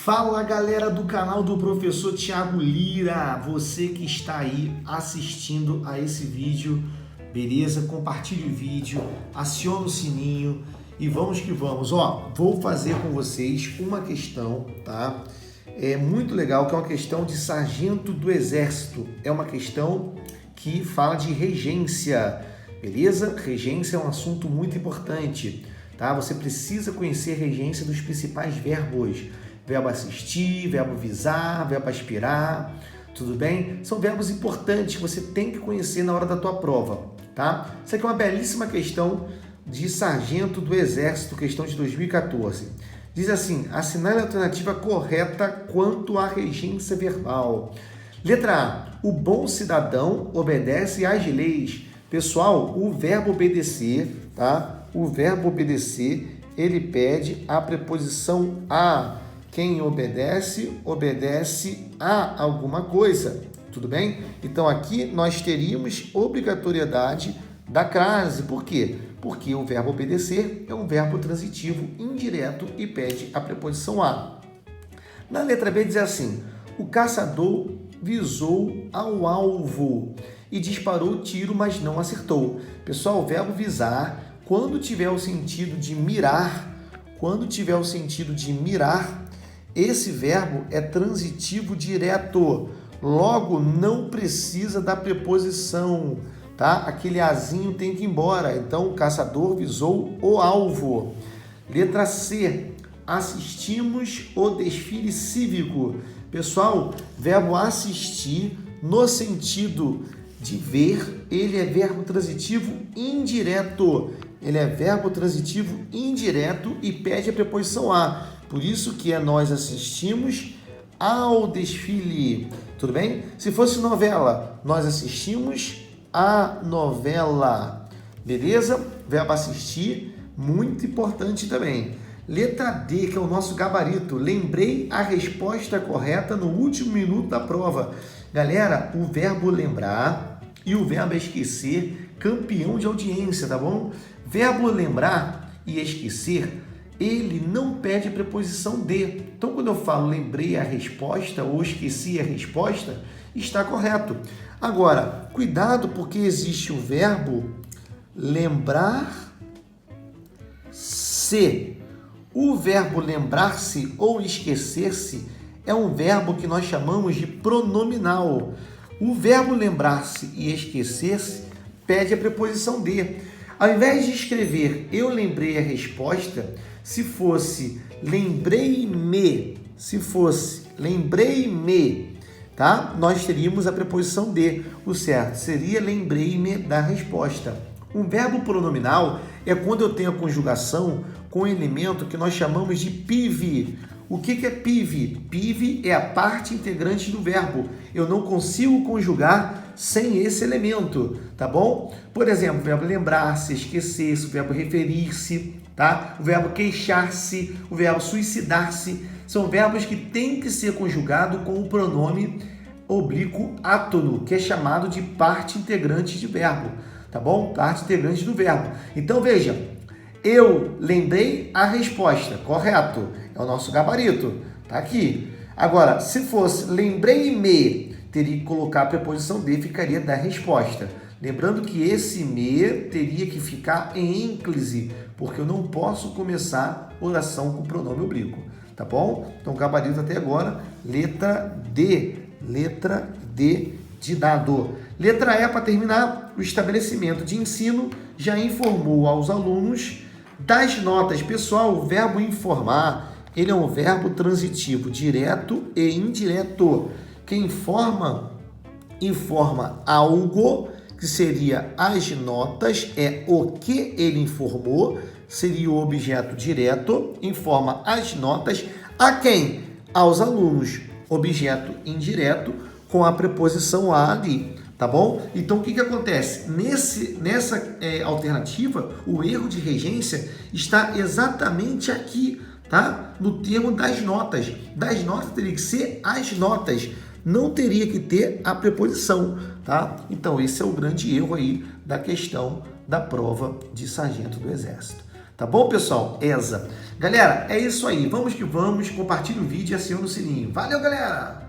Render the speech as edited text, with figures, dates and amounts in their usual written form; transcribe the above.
Fala galera do canal do professor Thiago Lira, você que está aí assistindo a esse vídeo, beleza? Compartilhe o vídeo, aciona o sininho e vamos que vamos. Ó, vou fazer com vocês uma questão, tá? É muito legal, que é uma questão de sargento do exército, é uma questão que fala de regência, beleza? Regência é um assunto muito importante, tá? Você precisa conhecer a regência dos principais verbos. Verbo assistir, verbo visar, verbo aspirar, tudo bem? São verbos importantes que você tem que conhecer na hora da tua prova, tá? Isso aqui é uma belíssima questão de sargento do exército, questão de 2014. Diz assim, assinale a alternativa correta quanto à regência verbal. Letra A, o bom cidadão obedece às leis. Pessoal, o verbo obedecer, tá? O verbo obedecer, ele pede a preposição a. Quem obedece, obedece a alguma coisa, tudo bem? Então aqui nós teríamos obrigatoriedade da crase. Por quê? Porque o verbo obedecer é um verbo transitivo indireto e pede a preposição a. Na letra B diz assim, o caçador visou ao alvo e disparou o tiro, mas não acertou. Pessoal, o verbo visar, quando tiver o sentido de mirar, esse verbo é transitivo direto, logo não precisa da preposição, tá? Aquele azinho tem que ir embora, então o caçador visou o alvo. Letra C, assistimos o desfile cívico. Pessoal, verbo assistir, no sentido de ver, ele é verbo transitivo indireto. Ele é verbo transitivo indireto e pede a preposição a. Por isso que nós assistimos ao desfile, tudo bem? Se fosse novela, nós assistimos a novela, beleza? Verbo assistir, muito importante também. Letra D, que é o nosso gabarito. Lembrei a resposta correta no último minuto da prova. Galera, o verbo lembrar e o verbo esquecer, campeão de audiência, tá bom? Verbo lembrar e esquecer, ele não pede preposição de. Então, quando eu falo lembrei a resposta ou esqueci a resposta, está correto. Agora, cuidado, porque existe o verbo lembrar-se. O verbo lembrar-se ou esquecer-se é um verbo que nós chamamos de pronominal. O verbo lembrar-se e esquecer-se pede a preposição de. Ao invés de escrever eu lembrei a resposta, se fosse lembrei-me, tá? Nós teríamos a preposição de. O certo seria lembrei-me da resposta. Um verbo pronominal é quando eu tenho a conjugação com um elemento que nós chamamos de PIV. O que é PIV? PIV é a parte integrante do verbo. Eu não consigo conjugar sem esse elemento, tá bom? Por exemplo, o verbo lembrar-se, esquecer-se, o verbo referir-se, tá? O verbo queixar-se, o verbo suicidar-se, são verbos que têm que ser conjugados com o pronome oblíquo átono, que é chamado de parte integrante de verbo, tá bom? Parte integrante do verbo. Então, veja, eu lembrei a resposta, correto, é o nosso gabarito, tá aqui. Agora, se fosse lembrei-me, teria que colocar a preposição de, ficaria da resposta. Lembrando que esse me teria que ficar em ênclise, porque eu não posso começar oração com pronome oblíquo, tá bom? Então, gabarito até agora, letra D de dado. Letra E, para terminar, o estabelecimento de ensino já informou aos alunos das notas. Pessoal, o verbo informar, ele é um verbo transitivo direto e indireto. Quem informa algo, que seria as notas, é o que ele informou, seria o objeto direto, informa as notas a quem? Aos alunos, objeto indireto com a preposição a ali, tá bom? Então, o que acontece? Nessa alternativa, o erro de regência está exatamente aqui, tá? No termo das notas. Das notas teria que ser as notas. Não teria que ter a preposição, tá? Então, esse é o grande erro aí da questão da prova de sargento do Exército. Tá bom, pessoal? ESA. Galera, é isso aí. Vamos que vamos. Compartilhe o vídeo e acione o sininho. Valeu, galera!